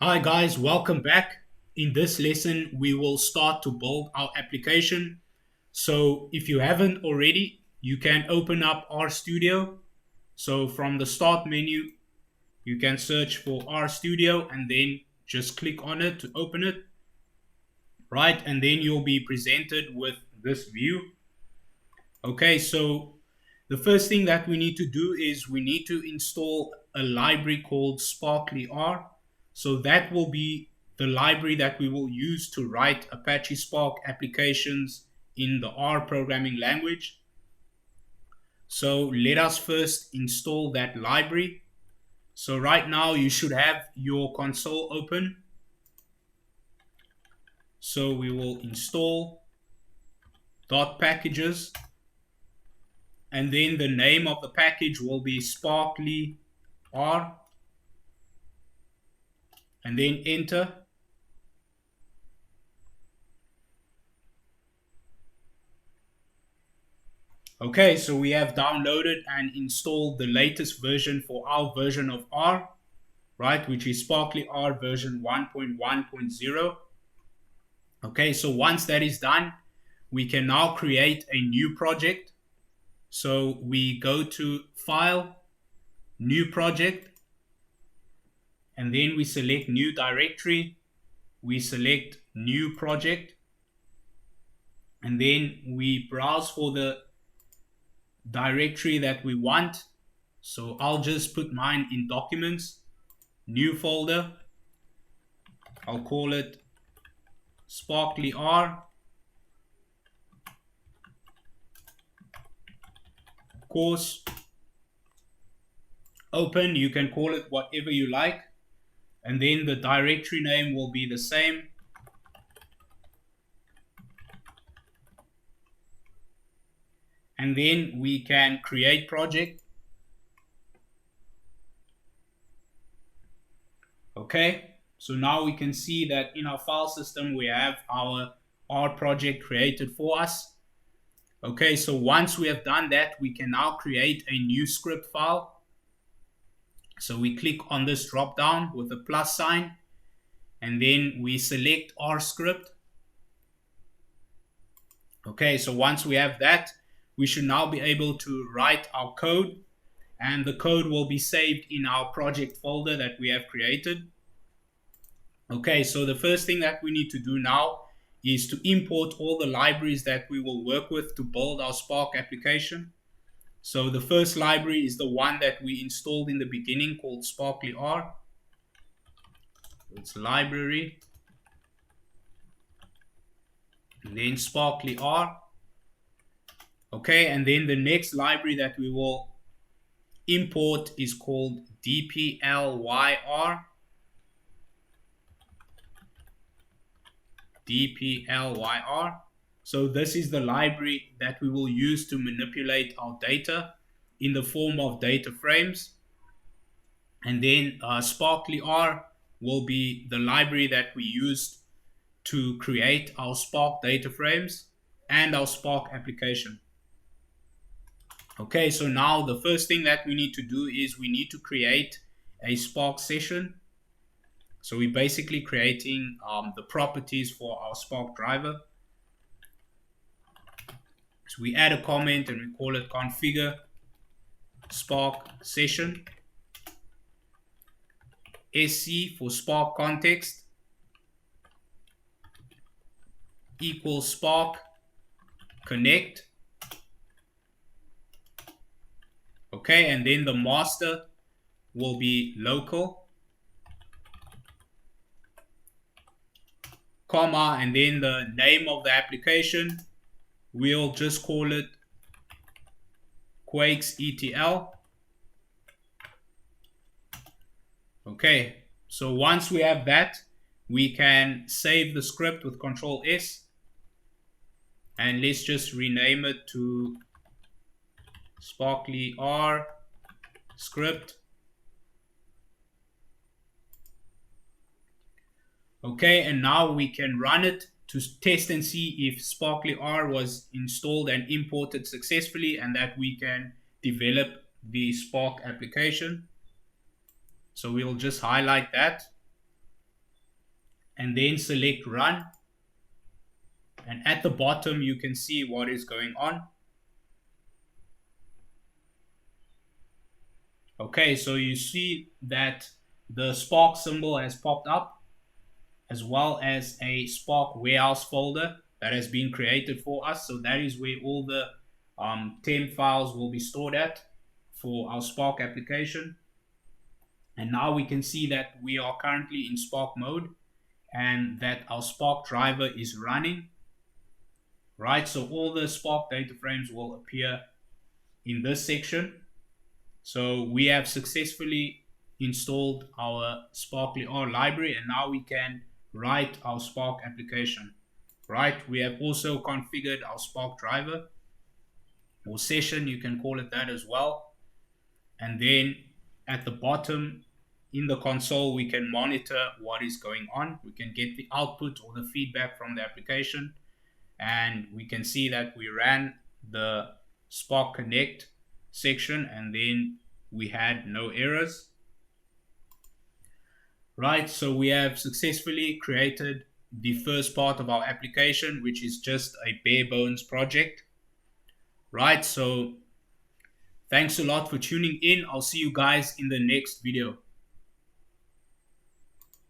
Hi guys, welcome back. In this lesson, we will start to build our application. So if you haven't already, you can open up RStudio. So from the start menu, you can search for RStudio and then just click on it to open it, right? And then you'll be presented with this view. Okay, so the first thing that we need to do is we need to install a library called Sparklyr. So that will be the library that we will use to write Apache Spark applications in the R programming language. So let us first install that library. So right now you should have your console open. So we will install .packages, and then the name of the package will be Sparklyr, and then enter. Okay, so we have downloaded and installed the latest version for our version of R, right, which is Sparklyr version 1.1.0. Okay, so once that is done, we can now create a new project. So we go to File, New Project, and then we select New Directory. We select New Project, and then we browse for the directory that we want. So I'll just put mine in Documents, New Folder. I'll call it Sparklyr. Course. Open, you can call it whatever you like. And then the directory name will be the same. And then we can create project. Okay, so now we can see that in our file system we have our R project created for us. Okay, so once we have done that, we can now create a new script file. So we click on this drop down with a plus sign, and then we select R script. Okay, so once we have that, we should now be able to write our code, and the code will be saved in our project folder that we have created. Okay, so the first thing that we need to do now is to import all the libraries that we will work with to build our Spark application. So the first library is the one that we installed in the beginning called Sparklyr. It's library, and then Sparklyr. Okay, and then the next library that we will import is called dplyr. dplyr. So this is the library that we will use to manipulate our data in the form of data frames. And then Sparklyr will be the library that we used to create our Spark data frames and our Spark application. Okay, so now the first thing that we need to do is we need to create a Spark session. So we're basically creating the properties for our Spark driver. So we add a comment and we call it configure Spark session. SC for Spark context equals Spark connect. Okay, and then the master will be local, comma, and then the name of the application, we'll just call it Quakes ETL. Okay, so once we have that, we can save the script with Control S, and let's just rename it to Sparklyr script. Okay, and now we can run it to test and see if Sparklyr was installed and imported successfully and that we can develop the Spark application. So we'll just highlight that. and then select run. And at the bottom, you can see what is going on. Okay, so you see that the Spark symbol has popped up, as well as a Spark warehouse folder that has been created for us. So that is where all the temp files will be stored at for our Spark application. And now we can see that we are currently in Spark mode and that our Spark driver is running, right? So all the Spark data frames will appear in this section. So we have successfully installed our Sparklyr library, and now we can write our Spark application, right? We have also configured our Spark driver or session, you can call it that as well. And then at the bottom in the console, we can monitor what is going on. We can get the output or the feedback from the application. And we can see that we ran the Spark Connect section and then we had no errors. Right, so we have successfully created the first part of our application, which is just a bare bones project. Right, so thanks a lot for tuning in. I'll see you guys in the next video.